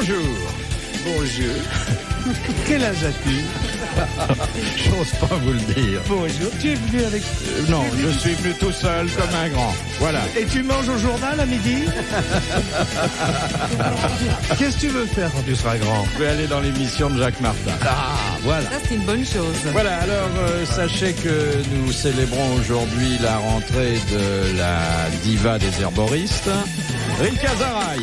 Bonjour. Bonjour. Quel âge as-tu? J'ose pas vous le dire. Bonjour. Tu es venu avec... Non, je suis venu tout seul comme un grand. Voilà. Et tu manges au journal à midi? Qu'est-ce que tu veux faire quand tu seras grand? Je vais aller dans l'émission de Jacques Martin. Ah, voilà. Ça, c'est une bonne chose. Voilà, alors sachez que nous célébrons aujourd'hui la rentrée de la diva des herboristes, Rika Zaraï.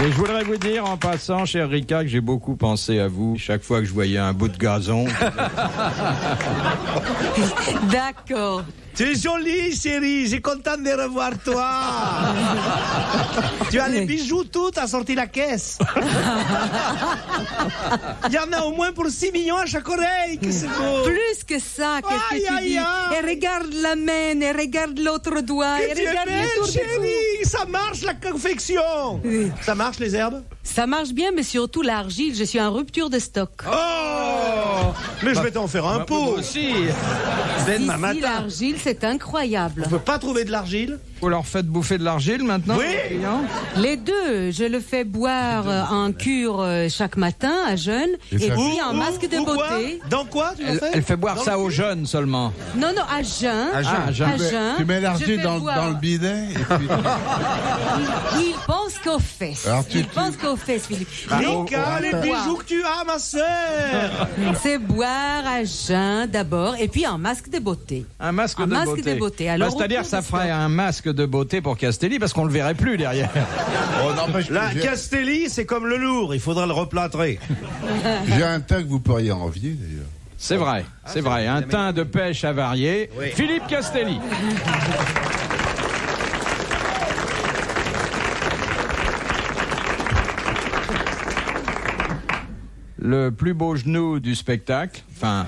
Et je voudrais vous dire en passant, cher Rika, que j'ai beaucoup pensé à vous chaque fois que je voyais un bout de gazon. D'accord. Tu es jolie, chérie. J'ai content de revoir toi. Tu as les bijoux tout, t'as sorti la caisse. Il y en a au moins pour 6 millions à chaque oreille. Que c'est beau. Plus que ça, qu'est-ce que tu dis? Et regarde la main, et regarde l'autre doigt, et Que tu es regarde le belle, tour du cou. chérie. Ça marche la confection. Oui. Ça marche les herbes? Ça marche bien, mais surtout l'argile, je suis en rupture de stock. Oh, mais je vais t'en faire un pot aussi. Demain Ici, matin. l'argile, c'est incroyable. On peut pas trouver de l'argile? Vous leur faites bouffer de l'argile maintenant? Oui. les clients Les deux, je le fais boire en cure chaque matin à jeun, et puis en masque de quoi? beauté. Dans quoi tu le fais? Elle fait boire Dans ça le aux cul? jeunes seulement. Non, non, à jeun. À jeun. À jeun. À jeun. Tu mets Je l'argile fais dans boire. le bidet et puis... Il pense qu'aux fesses. Alors, Il pense qu'aux fesses, Philippe. Rika, les bijoux que tu as, ma sœur. C'est boire à jeun d'abord, et puis un masque de beauté. Un masque Un de masque beauté. de beauté. Alors, C'est-à-dire autour ça de ferait ça. un masque de beauté pour Castelli parce qu'on le verrait plus derrière. Oh, n'empêche que La Castelli, c'est comme le lourd, il faudra le replâtrer. j'ai un teint que vous pourriez envier, d'ailleurs. C'est vrai, c'est vrai. Un teint de pêche avarié. Oui. Philippe Castelli. Le plus beau genou du spectacle, enfin,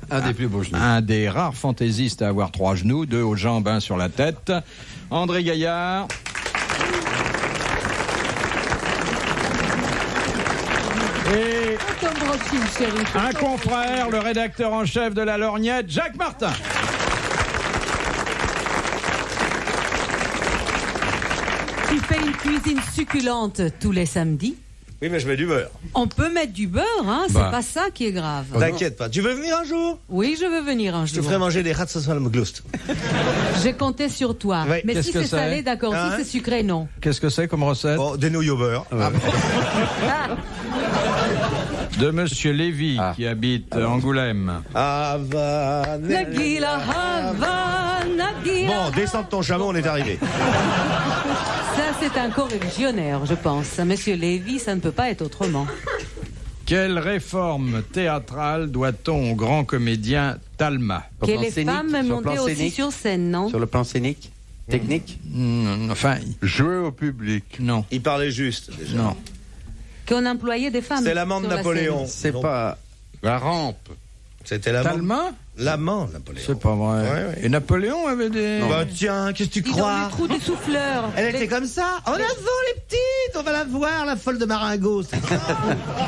Un des plus beaux genoux. un des rares fantaisistes à avoir 3 genoux, 2 aux jambes, 1 sur la tête. André Gaillard. Et Tom Brochin, chérie. un confrère, le rédacteur en chef de la Lorgnette, Jacques Martin. Tu fais une cuisine succulente tous les samedis. Oui, mais je mets du beurre. On peut mettre du beurre, hein, c'est Bah. pas ça qui est grave. T'inquiète pas. Tu veux venir un jour? Oui, je veux venir un Je te jour. ferai manger des Ratsasalmglust. J'ai compté sur toi. Oui. Mais Qu'est-ce si que c'est c'est salé, d'accord. Hein? Si c'est sucré, non. Qu'est-ce que c'est comme recette? Oh, des nouilles au beurre. De Monsieur Lévy, qui habite Angoulême. Havana. Nagila Hava, Nagila. Bon, descends de ton chameau, on est arrivé. Ça, c'est un co-religionnaire, je pense. Monsieur Lévy, ça ne peut pas être autrement. Quelle réforme théâtrale doit-on au grand comédien Talma? Sur Que le plan les scénique, femmes sur le montaient plan aussi scénique, sur scène, non? Sur le plan scénique, technique. Enfin, Jouer au public. non, Il parlait juste, déjà. non. Qu'on employait des femmes. C'est l'amant de sur la Napoléon. C'est Non. pas. La rampe. C'était l'amant. Talma? L'amant de Napoléon. C'est pas vrai. Ouais, ouais. Et Napoléon avait des... Bah tiens, qu'est-ce que tu Dis donc, crois? le trou des souffleurs. Elle Les- était comme ça. En avant les petites, on va la voir, la folle de Marengo. c'est ça.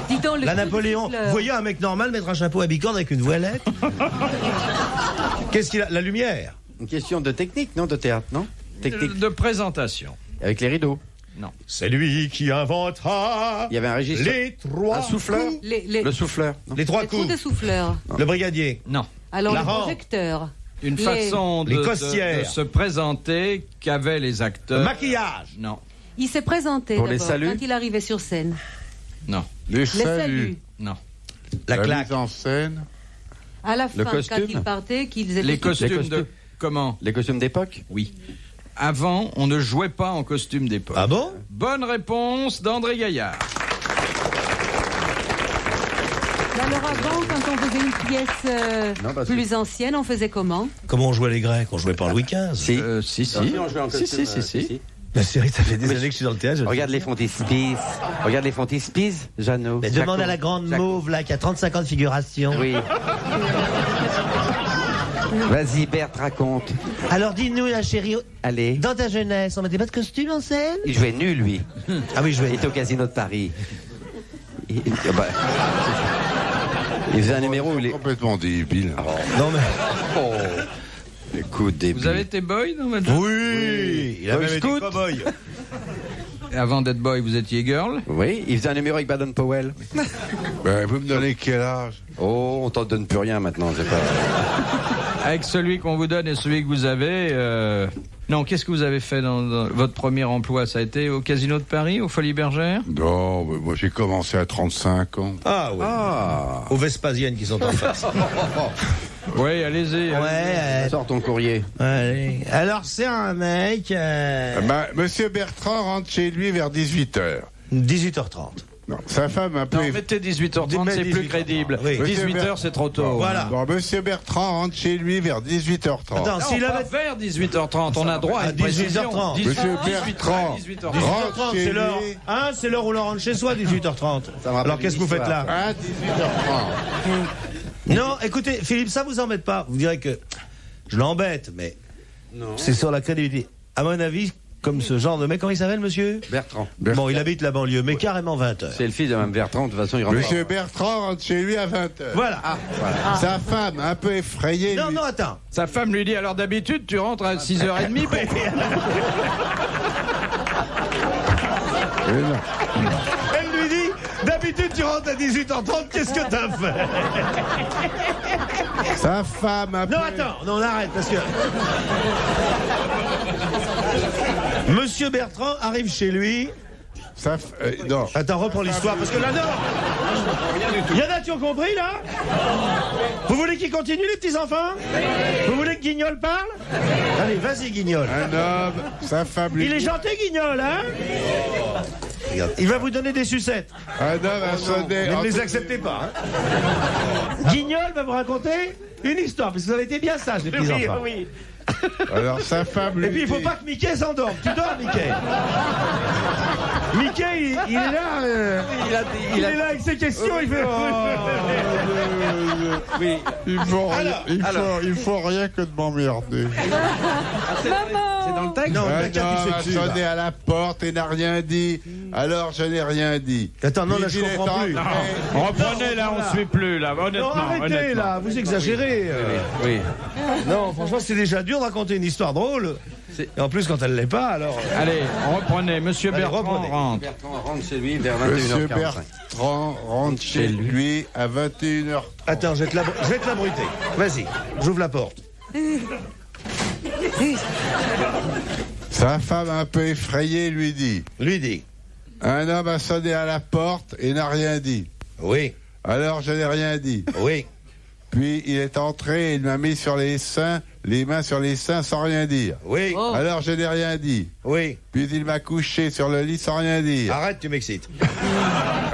Dis donc, le La trou des Napoléon. souffleurs. Vous voyez un mec normal mettre un chapeau à bicorne avec une voilette? Qu'est-ce qu'il a? La lumière. Une question de technique, non? De théâtre, non? Technique. de présentation. Avec les rideaux. C'est lui qui inventa Il y avait un régisseur. les 3 Un souffleur. coups. Les Le souffleur. Non. Les 3 trous coups. des souffleurs. Le brigadier. Non. Alors, La le rampe. projecteur. Une Les- façon les de costières. se présenter qu'avaient les Le acteurs. maquillage. Non, Il s'est présenté Pour les d'abord, saluts. quand il arrivait sur scène. non, Les Les saluts. saluts. non. La claque. mise en scène. À la fin, quand costume. il partait, qu'ils étaient Les tous- costumes costumes. de... Comment? Les costumes d'époque. Oui. Avant, on ne jouait pas en costume d'époque. Ah bon? Bonne réponse d'André Gaillard. Mais alors avant, quand on faisait une pièce Non, parce plus ancienne, on faisait comment? Comment on jouait les Grecs? On jouait pas en Louis XV. Si. Si. on jouait en Si, costume, si. La série, ça fait des années que je suis dans le théâtre. Regarde les frontispices. Regarde les frontispices, Jeannot. Mais demande à la grande Jaco. mauve là qui a 35 ans de figuration. Oui. Vas-y, Berthe, raconte. Alors dis-nous la chérie, Allez. dans ta jeunesse, on mettait pas de costume en scène? Il jouait nul, lui. Ah oui, je Il vais. était au Casino de Paris. Bah, il faisait un numéro où les... Complètement débile. Non mais. beaucoup de début. Vous avez été boy dans votre... Oui, il a Boy même été Scout. cow-boy. Avant d'être boy, vous étiez girl. Oui, il faisait un numéro avec Baden-Powell. Ben, vous me donnez quel âge? Oh, on t'en donne plus rien maintenant, c'est pas... Avec celui qu'on vous donne et celui que vous avez... Non, qu'est-ce que vous avez fait dans votre premier emploi? Ça a été au Casino de Paris, au Folies Bergères? Non, mais moi j'ai commencé à 35 ans. Ah oui. Aux Vespasiennes qui sont en face. Oui, allez-y. Ouais. Sors ton courrier. Allez. Alors c'est un mec. Ben, Monsieur Bertrand rentre chez lui vers 18h. 18h30. Non, sa femme un peu... Non, mettez 18h30, c'est plus 18h30. crédible. Oui. 18h, c'est trop tôt. Voilà. Bon, Monsieur Bertrand rentre chez lui vers 18h30. Attends, Non, s'il pas avait. vers 18h30, on a droit à À une précision. 18h30. Monsieur Bertrand 18h30. rentre 18h30, chez c'est l'heure. lui Hein, c'est l'heure où l'on rentre chez soi, 18h30. Ça me rappelle Alors qu'est-ce que vous une faites là? à 18h30. Non, écoutez, Philippe, ça vous embête pas. Vous direz que je l'embête, mais c'est sur la crédibilité. À mon avis, comme ce genre de mec, comment il s'appelle, monsieur? Bertrand. Bon, il habite la banlieue, mais carrément 20h. C'est le fils de Mme Bertrand, de toute façon, il rentre. Monsieur Bertrand rentre chez lui à 20h. Voilà. Sa femme, un peu effrayée, Non, lui... non, attends. Sa femme lui dit, alors d'habitude, tu rentres à 6h30 pour... Elle lui dit, d'habitude tu rentres à 18h30, qu'est-ce que t'as fait? Sa femme, un peu... Non, attends, non, on arrête, parce que... Monsieur Bertrand arrive chez lui. non. Attends, reprends l'histoire, parce que là, non. Il y en a qui ont compris, là? Vous voulez qu'il continue, les petits-enfants? Vous voulez que Guignol parle? Allez, vas-y, Guignol. Un homme, sa femme lui Il est dit... gentil, Guignol, hein? Il va vous donner des sucettes. Un homme a sonné... Ne les acceptez pas. Hein. Guignol va vous raconter une histoire, parce que vous avez été bien sages, les petits-enfants. Oui. Alors sa femme lui Et puis il faut dit- pas que Mickey s'endorme. Tu dors, Mickey? Mickey, il est là. Il est là avec ses questions. Il fait. Oui. Il faut rien que de m'emmerder. C'est dans le texte? Non, Un le gars, homme tu a sais plus, sonné là. à la porte et n'a rien dit. Alors je n'ai rien dit. Attends, non, là, Puis je il est comprends plus. entré- Reprenez, là, on ne suit plus, là, Non, honnêtement. arrêtez, honnêtement. là. Vous exagérez. Oui. Non, franchement, c'est déjà dur de raconter une histoire drôle. Et en plus, quand elle l'est pas, alors. Allez, on reprenait. Monsieur Allez, Bertrand reprenez. rentre. Bertrand rentre chez lui vers Monsieur 21h45. Bertrand rentre chez lui à 21h. Attends, je vais te la bruiter. Vas-y, j'ouvre la porte. Sa femme un peu effrayée lui dit: Lui dit. un homme a sonné à la porte et n'a rien dit. Oui, Alors je n'ai rien dit. oui. Puis il est entré et il m'a mis sur les seins, les mains sur les seins sans rien dire. Oui, Oh. Alors je n'ai rien dit. oui. Puis il m'a couché sur le lit sans rien dire. Arrête, tu m'excites.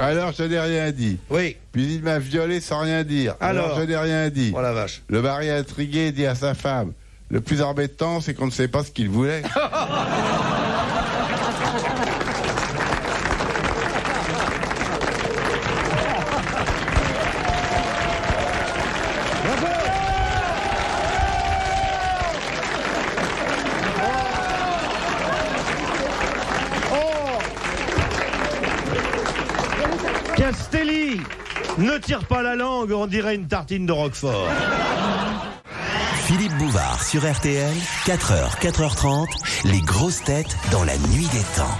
Alors je n'ai rien dit. Oui. Puis il m'a violé sans rien dire. Alors je n'ai rien dit. Oh la vache. Le mari intrigué dit à sa femme: le plus embêtant, c'est qu'on ne sait pas ce qu'il voulait. Castelli, ne tire pas la langue, on dirait une tartine de Roquefort. Philippe Bouvard sur RTL, 4h, 4h30, les grosses têtes dans la nuit des temps.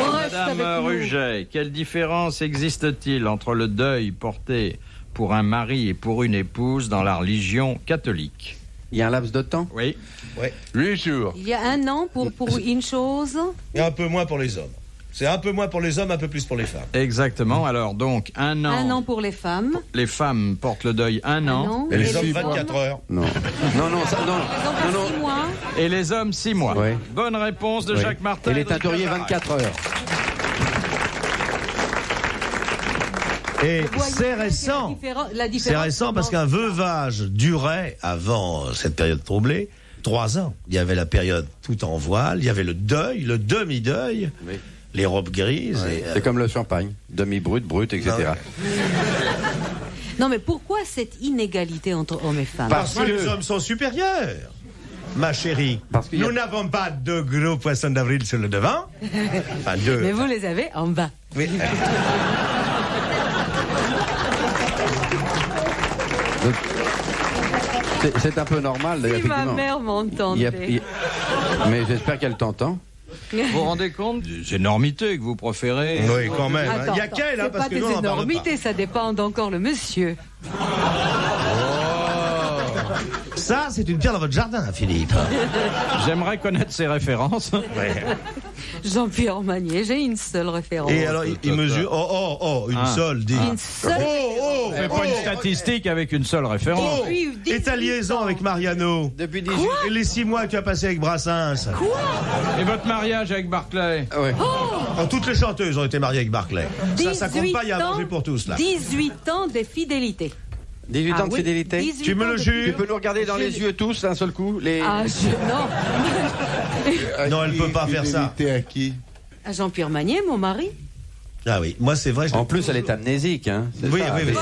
On reste Madame avec nous. Ruget, quelle différence existe-t-il entre le deuil porté pour un mari et pour une épouse dans la religion catholique? Il y a un laps de temps? Oui. 8 jours. Il y a un an pour une chose. Et un peu moins pour les hommes. C'est un peu moins pour les hommes, un peu plus pour les femmes. Exactement. Alors donc, un an. Un an pour les femmes. Les femmes portent le deuil un an. Et les hommes, hommes 24 heures. Non. Non, ça, non. Les hommes, 6 mois. Et les hommes 6 mois. Oui. Bonne réponse de Oui. Jacques Martin. Et les teinturiers 24 heures. Et Vous voyez c'est que récent. la différence C'est récent parce qu'un veuvage durait, avant cette période troublée, 3 ans. Il y avait la période tout en voile, il y avait le deuil, le demi-deuil, Oui. les robes grises. Et, C'est comme le champagne. Demi-brut, etc. Non, mais pourquoi cette inégalité entre hommes et femmes? parce que les hommes sont supérieurs. Ma chérie, Parce qu'il y a- nous n'avons pas de gros poissons d'avril sur le devant. Enfin, deux. Mais vous les avez en bas. Oui. C'est un peu normal, Si d'ailleurs, ma effectivement. mère m'entendait. Mais j'espère qu'elle t'entend. Vous vous rendez compte des énormités que vous préférez? Oui, quand même. Attends, Il y a qu'elle, hein, c'est parce pas que des nous, on n'en parle pas. énormités, ça dépend d'encore le monsieur. Ça, c'est une pierre dans votre jardin, Philippe. J'aimerais connaître ses références. Jean-Pierre Magnier, j'ai une seule référence. Et alors, il mesure... une seule, dis. Une seule Oh, Fais pas une statistique avec une seule référence. Depuis 18 Et ta liaison ans. avec Mariano? Depuis 18 Et les 6 mois que tu as passé avec Brassens? Et votre mariage avec Barclay? Ouais. Oh, toutes les chanteuses ont été mariées avec Barclay. Ça compte pas, il y a à manger pour tous, là. 18 ans de fidélité. 18 ans de oui, fidélité. 18 Tu me ans le de jures? Tu peux nous regarder dans les yeux tous d'un seul coup Ah, non. Non, elle peut pas faire ça. Fidélité à qui? À Jean-Pierre Magnier, mon mari. Ah oui, moi c'est vrai. En plus, elle est amnésique. Hein. C'est Oui, ça, oui, oui.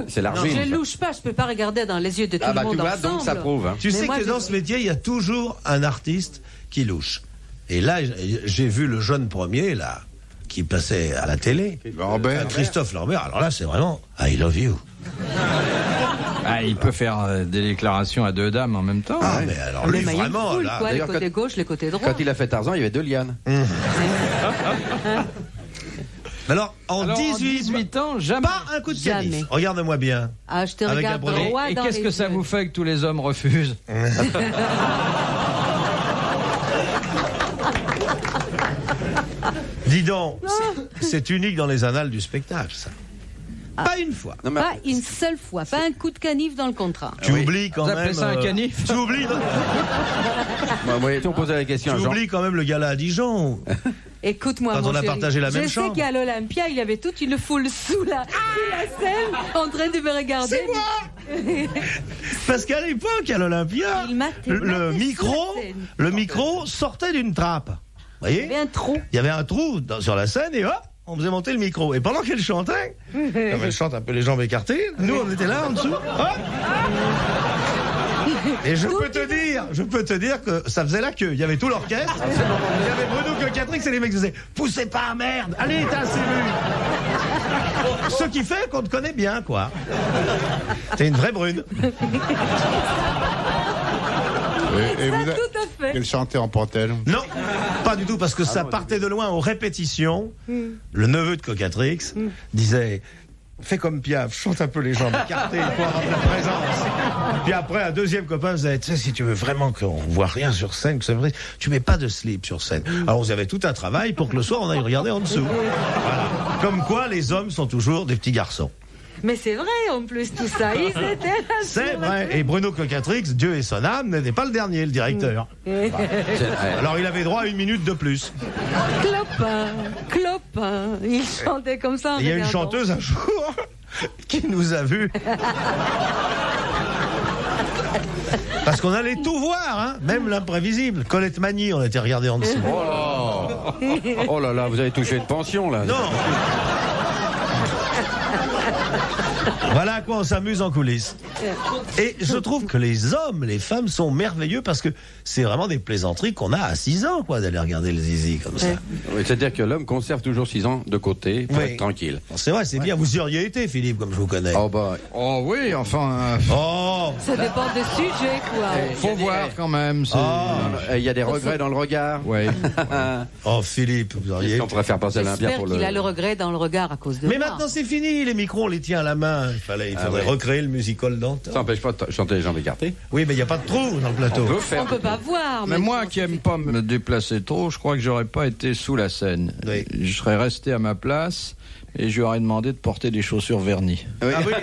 c'est l'argile. Je louche pas, je peux pas regarder dans les yeux de tout Ah le bah monde tu vois, ensemble. donc ça prouve. Hein. Tu Mais sais moi, que dans ce métier, il y a toujours un artiste qui louche. Et là, j'ai vu le jeune premier, là, qui passait à la télé. Lambert. Christophe Lambert. Alors là, c'est vraiment I love you. Ah, il peut faire des déclarations à deux dames en même temps. Ah, mais alors Le lui, maillot vraiment, foule, là. quoi, les D'ailleurs, côtés quand- gauche, les côtés droits. Quand il a fait Tarzan, il y avait 2 lianes. Alors, en Alors, 18 ans, jamais. pas un coup de Jamais. canif. Regarde-moi bien. Ah, je te Avec regarde un brevet. droit Et dans qu'est-ce les que ça yeux. vous fait que tous les hommes refusent? Dis donc, c'est unique dans les annales du spectacle, ça. Pas une fois. Non, mais- Pas une seule fois, pas un coup de canif dans le contrat. Tu oublies quand Vous même. appelez ça un canif? Tu oublies, Bah, oui, si on posait la question à Jean. le gala à Dijon. Écoute-moi, Quand mon on a chéri. partagé la même Je sais chambre. qu'à l'Olympia, il y avait toute une foule sous la scène en train de me regarder. C'est moi. Parce qu'à l'époque, à l'Olympia, Il matait sous la scène. le micro sortait d'une trappe. Vous Il y voyez? avait un trou. Il y avait un trou sur la scène et hop, on faisait monter le micro. Et pendant qu'elle chantait, comme elle chante un peu les jambes écartées, nous on était là en dessous. Hop. Et je peux te dire que ça faisait la queue. Il y avait tout l'orchestre. Il y avait Bruno Cocatrix et les mecs disaient poussez pas, merde, allez éteins-le. Ce qui fait qu'on te connaît bien, quoi. T'es une vraie brune. Et vous Ça, tout à fait. Quel chanteur en porte-elle? Non, pas du tout, parce que ça partait de loin aux répétitions. Le neveu de Cocatrix disait fais comme Piaf, chante un peu les jambes écartées pour avoir de la présence. Puis après, un deuxième copain disait tu sais, si tu veux vraiment qu'on voit rien sur scène, que c'est vrai, tu mets pas de slip sur scène. Alors on avait tout un travail pour que le soir on aille regarder en dessous. Voilà. Comme quoi les hommes sont toujours des petits garçons. Mais c'est vrai, en plus, tout ça. Ils étaient là. C'est vrai. Et Bruno Cocatrix, Dieu et son âme, n'était pas le dernier, le directeur. Alors il avait droit à 1 minute de plus. Clopin. Il chantait comme ça. en Il y a une regardant. chanteuse un jour qui nous a vus. Parce qu'on allait tout voir, hein, même l'imprévisible. Colette Magny, on était regardé en dessous. Oh là là, vous avez touché une pension là. Non. Voilà à quoi on s'amuse en coulisses. Et je trouve que les hommes, les femmes sont merveilleux parce que c'est vraiment des plaisanteries qu'on a à 6 ans, quoi, d'aller regarder le zizi comme ça. Oui, c'est-à-dire que l'homme conserve toujours 6 ans de côté pour Oui. être tranquille. C'est vrai, c'est bien. Vous y auriez été, Philippe, comme je vous connais. Oh bah, Oh oui, enfin, Oh. Ça dépend des sujets, quoi. faut voir quand même. il y a des regrets dans le regard. Ouais. Oh, Philippe, vous auriez. On pourrait faire passer l'Olympia J'espère pour qu'il a le regret dans le regard à cause de Mais moi. maintenant c'est fini, les micros on les tient à la main. Il faudrait recréer le musical d'antan. Ça n'empêche pas de chanter les jambes écartées. Oui, mais il n'y a pas de trou dans le plateau. On peut On faire. peut pas voir. Mais moi qui aime pas me déplacer trop, je crois que j'aurais pas été sous la scène. Oui. Je serais resté à ma place et je lui aurais demandé de porter des chaussures vernies. Oui. Ah oui.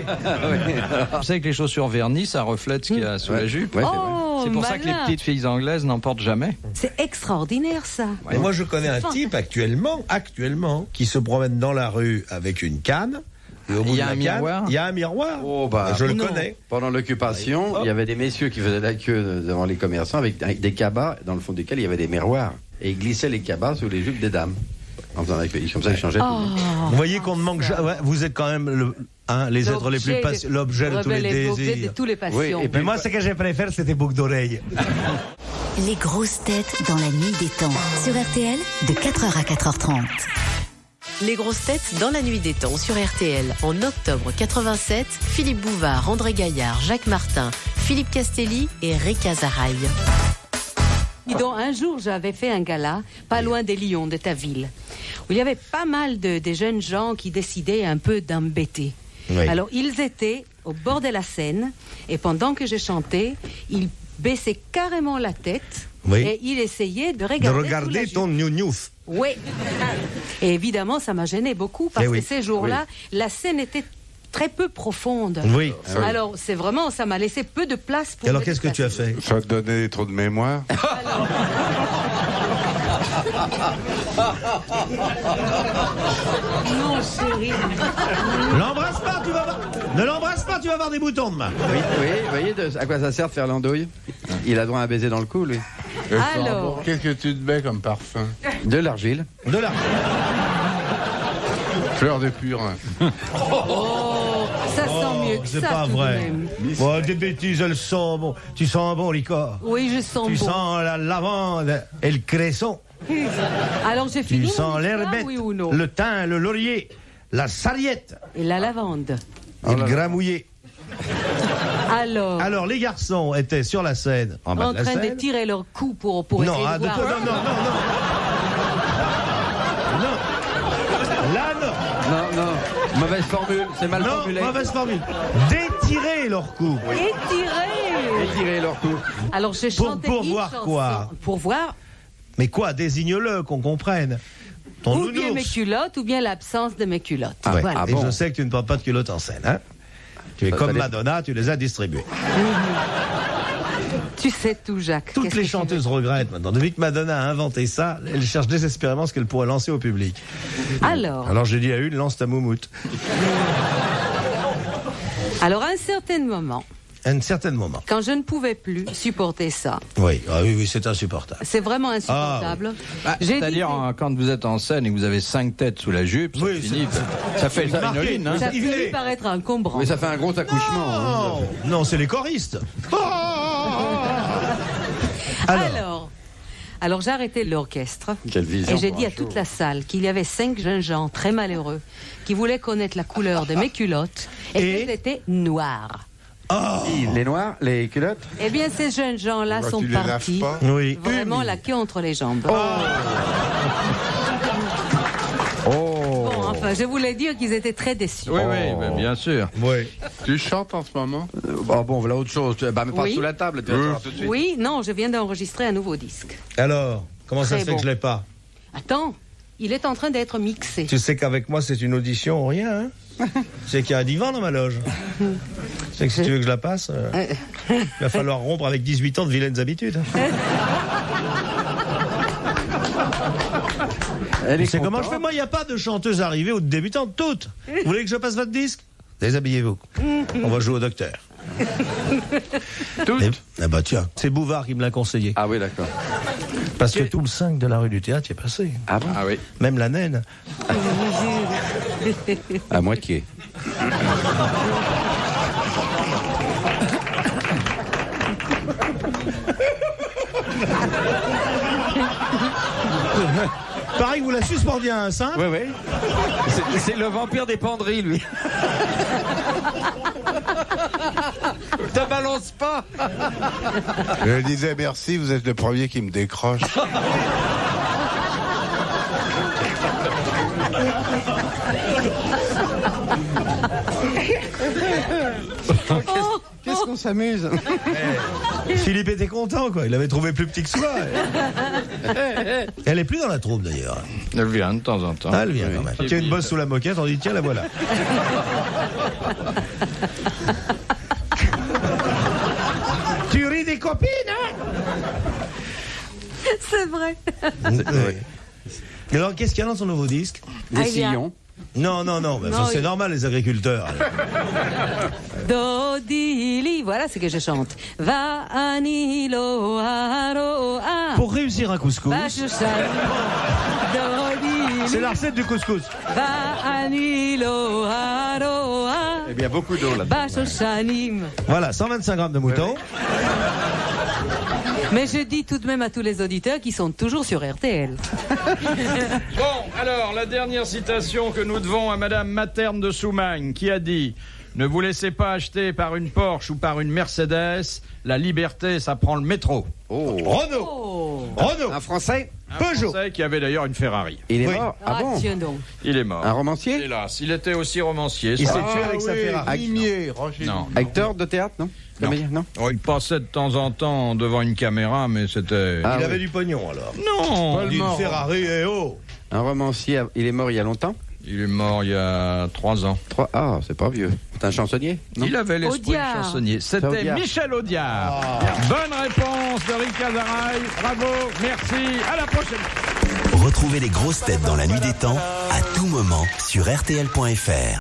Vous savez que les chaussures vernies, ça reflète ce qu'il y a sous la jupe. Ouais, c'est vrai. Oh, C'est pour ça que les malin. petites filles anglaises n'en portent jamais. C'est extraordinaire, ça. Et moi je connais un type actuellement, qui se promène dans la rue avec une canne. Et au bout Il y a de la un canne, miroir il y a un miroir. Oh, bah, je le non. connais. Pendant l'occupation, il y avait des messieurs qui faisaient la queue devant les commerçants avec des cabas dans le fond desquels il y avait des miroirs. Et ils glissaient les cabas sous les jupes des dames. En faisant comme ça, ils changeaient tout. Vous voyez qu'on ne manque jamais. Ouais, vous êtes quand même les êtres les plus l'objet de tous les L'objet de désirs. tous les passions. Oui, et puis- Mais moi, ce que je préfère, c'est des boucles d'oreilles. Les grosses têtes dans la nuit des temps. Sur RTL, de 4h à 4h30. Les grosses têtes dans la nuit des temps sur RTL. En octobre 87, Philippe Bouvard, André Gaillard, Jacques Martin, Philippe Castelli et Rick Azaraï. Dis donc, un jour, j'avais fait un gala, pas loin des Lions de ta ville, où il y avait pas mal de jeunes gens qui décidaient un peu d'embêter. Oui. Alors, ils étaient au bord de la scène, et pendant que je chantais, ils baissaient carrément la tête, Oui. et ils essayaient de De regarder, sous la regarder jupe. ton new-news. Oui. Et évidemment, ça m'a gêné beaucoup, parce Eh oui. que ces jours-là, la scène était très peu profonde. Oui. Alors, c'est vraiment, ça m'a laissé peu de place pour... Et alors, me qu'est-ce que tu as déplacer. fait? Ça te donnait trop de mémoire. Non, chérie. L'embrasse pas, tu vas voir. Ne l'embrasse pas, tu vas avoir des boutons demain. Oui, vous voyez à quoi ça sert de faire l'andouille? Il a droit à un baiser dans le cou, lui. Alors. Qu'est-ce que tu te mets comme parfum? De l'argile. De là. Fleur de purin. Oh, ça sent mieux que C'est ça, pas tout de vrai. même. Bon, des bêtises, elles sont bon. Tu sens bon, Licor. Oui, je sens Tu bon. sens la lavande et le cresson. Alors, j'ai Tu fini sens mon histoire, l'herbette, oui ou non? le thym, le laurier, la sarriette Et la lavande. et le gramouillé. Alors, Alors, les garçons étaient sur la scène, en bas en de la train de scène. tirer leur cou pour Non, essayer de non, voir. non, non, non. Là, non. Non, mauvaise formule, c'est mal Non, formulé. mauvaise formule. D'étirer leur cou. Étirer. Étirer leur cou. Alors, j'ai chanté Pour une voir chanson. quoi? Pour voir Mais quoi, désigne-le, qu'on comprenne. Ton ou bien mes nounours. culottes ou bien l'absence de mes culottes. Ouais. Voilà. Et je sais que tu ne portes pas de culottes en scène. Hein, tu es Ça comme dépend. Madonna, tu les as distribuées. Tu sais tout, Jacques. Toutes Qu'est-ce les que tu chanteuses regrettent maintenant. Depuis que Madonna a inventé ça, elle cherche désespérément ce qu'elle pourrait lancer au public. veux? Alors, j'ai dit à une, lance ta moumoute. à un certain moment, À un certain moment. quand je ne pouvais plus supporter ça, Oui, oui, c'est insupportable. c'est vraiment insupportable. J'ai dit C'est-à-dire, que- quand vous êtes en scène et que vous avez 5 têtes sous la jupe, ça Oui, finit. Ça fait une marqué. crinoline, hein. ça Il finit est- par être encombrant. Mais ça fait un gros accouchement. hein. Non, c'est les choristes. Alors j'ai arrêté l'orchestre Quelle vision et j'ai pour dit un à toute show. la salle qu'il y avait 5 jeunes gens très malheureux qui voulaient connaître la couleur de mes culottes et Et qu'elles étaient noires. Les noirs, les culottes. Eh bien, ces jeunes gens-là Bah, sont tu les laves partis pas? Oui. vraiment la queue entre les jambes. Oh. Bon, enfin, je voulais dire qu'ils étaient très déçus. Oui, mais bien sûr. Oui. Tu chantes en ce moment? Bon, voilà autre chose. Bah, mais pas Oui. sous la table, tu vas savoir tout de suite. Oui, non, je viens d'enregistrer un nouveau disque. Alors, comment ça Très se fait bon. que je l'ai pas? Attends, il est en train d'être mixé. Tu sais qu'avec moi, c'est une audition ou rien, hein? Tu sais qu'il y a un divan dans ma loge. Tu sais que si tu veux que je la passe, il va falloir rompre avec 18 ans de vilaines habitudes. Elle est C'est comment je contente. fais? Moi, il n'y a pas de chanteuse arrivée ou de débutante, toutes. Vous voulez que je passe votre disque? Déshabillez-vous. On va jouer au docteur. Toutes. Ah bah tiens, c'est Bouvard qui me l'a conseillé. Ah oui, d'accord. Parce que tout le 5 de la rue du Théâtre y est passé. Ah bon? Ah oui. Même la naine. À moitié. Pareil que vous la suspendiez à un cintre. Oui, oui. C'est le vampire des penderies, lui. Te balance pas. Je disais merci, vous êtes le premier qui me décroche. Qu'est-ce qu'on s'amuse? Philippe était content, quoi. Il avait trouvé plus petit que soi. Elle est plus dans la troupe, d'ailleurs. Elle vient de temps en temps. Ah, elle vient quand même. Tu as une bosse sous la moquette, on dit tiens, la voilà. Tu ris des copines, hein? C'est vrai. Et alors, qu'est-ce qu'il y a dans son nouveau disque? Des Ah, il y a- sillons. Non, mais Non, ça, c'est il- normal, les agriculteurs. Dodili, voilà ce que je chante. Va anilo aroa. Pour réussir un couscous, Dodili. c'est la recette du couscous. Va anilo aroa. Eh bien, beaucoup d'eau là. Bashoshanim. Voilà, 125 grammes de mouton. Mais je dis tout de même à tous les auditeurs qui sont toujours sur RTL. Bon, alors, la dernière citation que nous devons à Madame Materne de Soumagne, qui a dit Ne vous laissez pas acheter par une Porsche ou par une Mercedes. La liberté, ça prend le métro. Renault. Un Français? Un Peugeot. Français qui avait d'ailleurs une Ferrari. Il est Oui. mort. Ah bon? tiens donc. Il est mort. Un romancier? Hélas, il était aussi romancier. Il ça. s'est tué avec sa Ferrari. Minier, Roger. Non. Acteur de théâtre, non? Non. Comédien, non? Oh, il passait de temps en temps devant une caméra, mais c'était... Ah, Il oui. avait du pognon alors. Non. Une Ferrari, Un romancier, il est mort il y a longtemps? Il est mort il y a 3 ans. Ah, c'est pas vieux. C'est un chansonnier? Non? Il avait l'esprit de Audiard. chansonnier. C'était Audiard. Michel Audiard. Bonne réponse de Rick Azaray. Bravo, merci. À la prochaine. Retrouvez les grosses têtes dans la nuit des temps à tout moment sur RTL.fr.